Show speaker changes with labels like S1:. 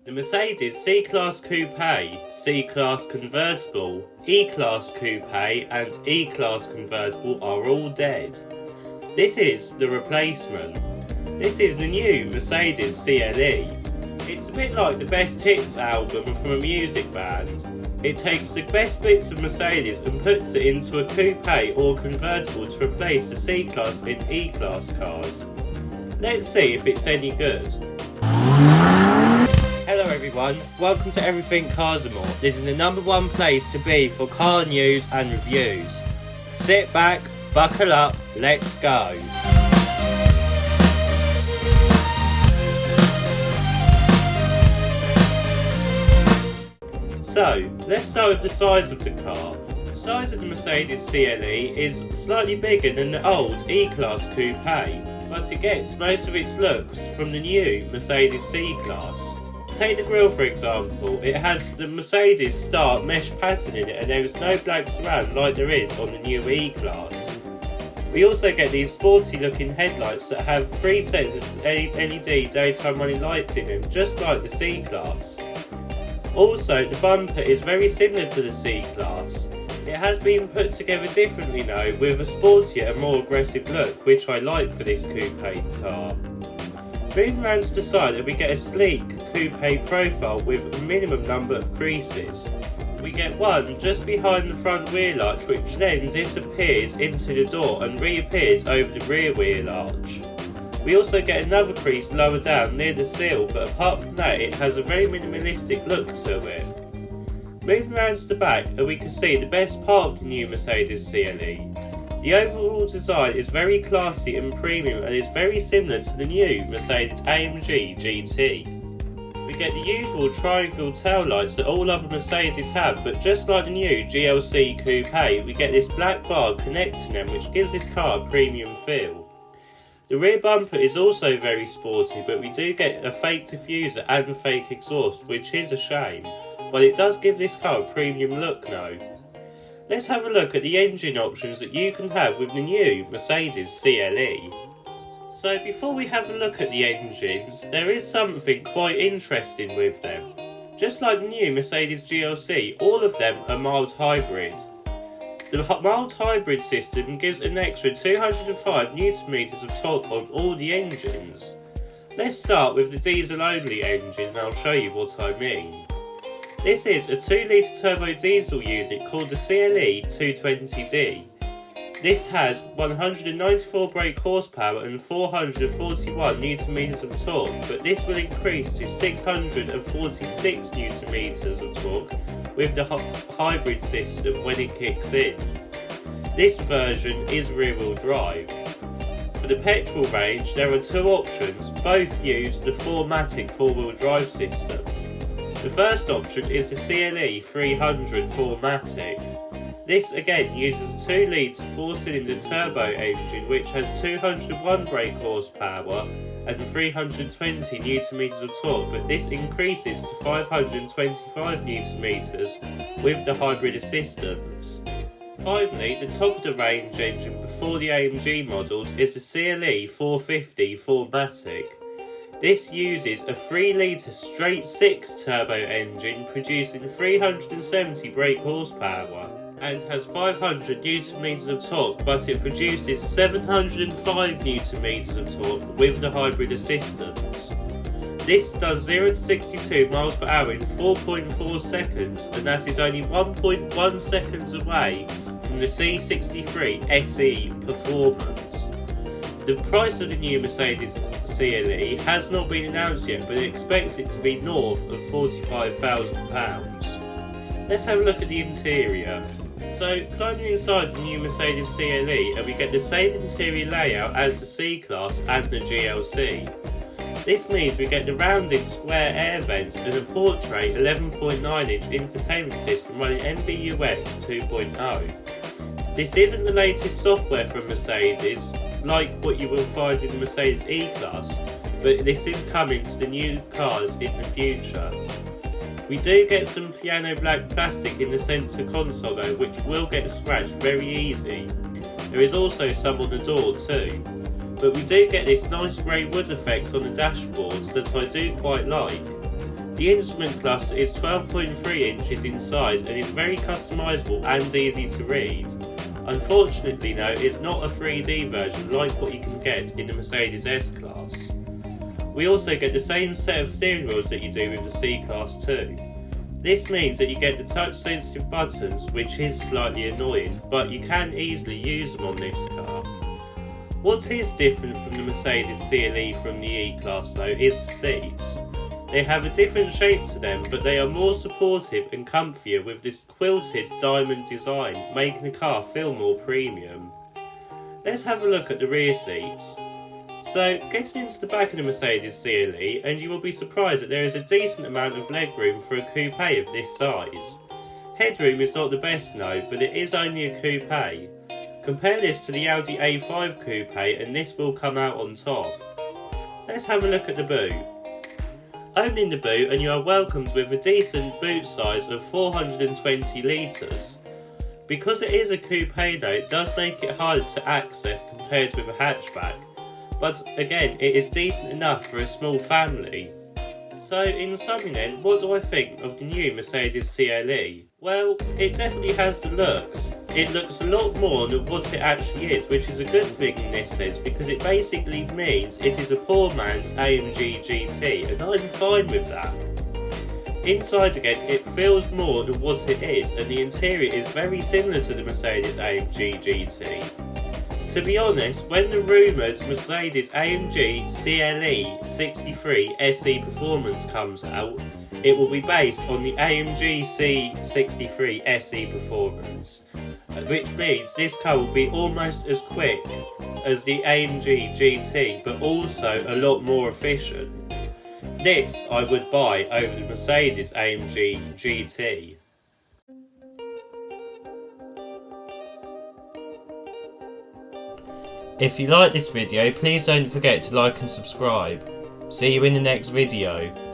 S1: The Mercedes C-Class Coupe, C-Class Convertible, E-Class Coupe and E-Class Convertible are all dead. This is the replacement. This is the new Mercedes CLE. It's a bit like the Best Hits album from a music band. It takes the best bits of Mercedes and puts it into a coupe or convertible to replace the C-Class and E-Class cars. Let's see if it's any good. Hello everyone, welcome to Everything Cars and More. This is the #1 place to be for car news and reviews. Sit back, buckle up, let's go. So, let's start with the size of the car. The size of the Mercedes CLE is slightly bigger than the old E-Class Coupe, but it gets most of its looks from the new Mercedes C-Class. Take the grille for example, it has the Mercedes Star mesh pattern in it and there is no black surround like there is on the new E-Class. We also get these sporty looking headlights that have 3 sets of LED daytime running lights in them, just like the C-Class. Also, the bumper is very similar to the C-Class. It has been put together differently though, with a sportier and more aggressive look, which I like for this coupe car. Moving around to the side, we get a sleek coupe profile with a minimum number of creases. We get one just behind the front wheel arch, which then disappears into the door and reappears over the rear wheel arch. We also get another crease lower down near the seal, but apart from that it has a very minimalistic look to it. Moving around to the back, we can see the best part of the new Mercedes CLE. The overall design is very classy and premium and is very similar to the new Mercedes AMG GT. We get the usual triangle tail lights that all other Mercedes have, but just like the new GLC Coupe, we get this black bar connecting them, which gives this car a premium feel. The rear bumper is also very sporty, but we do get a fake diffuser and fake exhaust, which is a shame, but it does give this car a premium look now. Let's have a look at the engine options that you can have with the new Mercedes CLE. So before we have a look at the engines, there is something quite interesting with them. Just like the new Mercedes GLC, all of them are mild hybrid. The mild hybrid system gives an extra 205 Nm of torque on all the engines. Let's start with the diesel only engine and I'll show you what I mean. This is a 2-litre turbo diesel unit called the CLE 220D. This has 194 brake horsepower and 441 Nm of torque, but this will increase to 646 Nm of torque with the hybrid system when it kicks in. This version is rear-wheel drive. For the petrol range, there are 2 options, both use the 4MATIC 4-wheel drive system. The first option is the CLE 300 4MATIC. This again uses a 2-litre 4-cylinder turbo engine which has 201 brake horsepower and 320 Nm of torque, but this increases to 525 Nm with the hybrid assistance. Finally, the top of the range engine before the AMG models is the CLE 450 4MATIC. This uses a 3-litre straight-6 turbo engine producing 370 brake horsepower and has 500 Nm of torque, but it produces 705 Nm of torque with the hybrid assistance. This does 0 to 62 miles per hour in 4.4 seconds, and that is only 1.1 seconds away from the C63 SE performance. The price of the new Mercedes CLE has not been announced yet, but expect it to be north of £45,000. Let's have a look at the interior. So, climbing inside the new Mercedes CLE, and we get the same interior layout as the C-Class and the GLC. This means we get the rounded square air vents and a portrait 11.9-inch infotainment system running MBUX 2.0. This isn't the latest software from Mercedes, like what you will find in the Mercedes E-Class, but this is coming to the new cars in the future. We do get some piano black plastic in the centre console though, which will get scratched very easy. There is also some on the door too. But we do get this nice grey wood effect on the dashboard that I do quite like. The instrument cluster is 12.3 inches in size and is very customisable and easy to read. Unfortunately though, it's not a 3D version like what you can get in the Mercedes S-Class. We also get the same set of steering wheels that you do with the C-Class too. This means that you get the touch sensitive buttons, which is slightly annoying, but you can easily use them on this car. What is different from the Mercedes CLE from the E-Class though is the seats. They have a different shape to them, but they are more supportive and comfier with this quilted diamond design, making the car feel more premium. Let's have a look at the rear seats. So, getting into the back of the Mercedes CLE, and you will be surprised that there is a decent amount of legroom for a coupe of this size. Headroom is not the best no, but it is only a coupe. Compare this to the Audi A5 coupe and this will come out on top. Let's have a look at the boot. Opening the boot and you are welcomed with a decent boot size of 420 litres. Because it is a coupe though, it does make it harder to access compared with a hatchback. But again, it is decent enough for a small family. So in summary then, what do I think of the new Mercedes CLE? Well, it definitely has the looks. It looks a lot more than what it actually is, which is a good thing in this sense because it basically means it is a poor man's AMG GT, and I'm fine with that. Inside again, it feels more than what it is, and the interior is very similar to the Mercedes AMG GT. To be honest, when the rumoured Mercedes AMG CLE 63 SE Performance comes out, it will be based on the AMG C63 SE Performance, which means this car will be almost as quick as the AMG GT, but also a lot more efficient. This I would buy over the Mercedes AMG GT. If you like this video, please don't forget to like and subscribe. See you in the next video.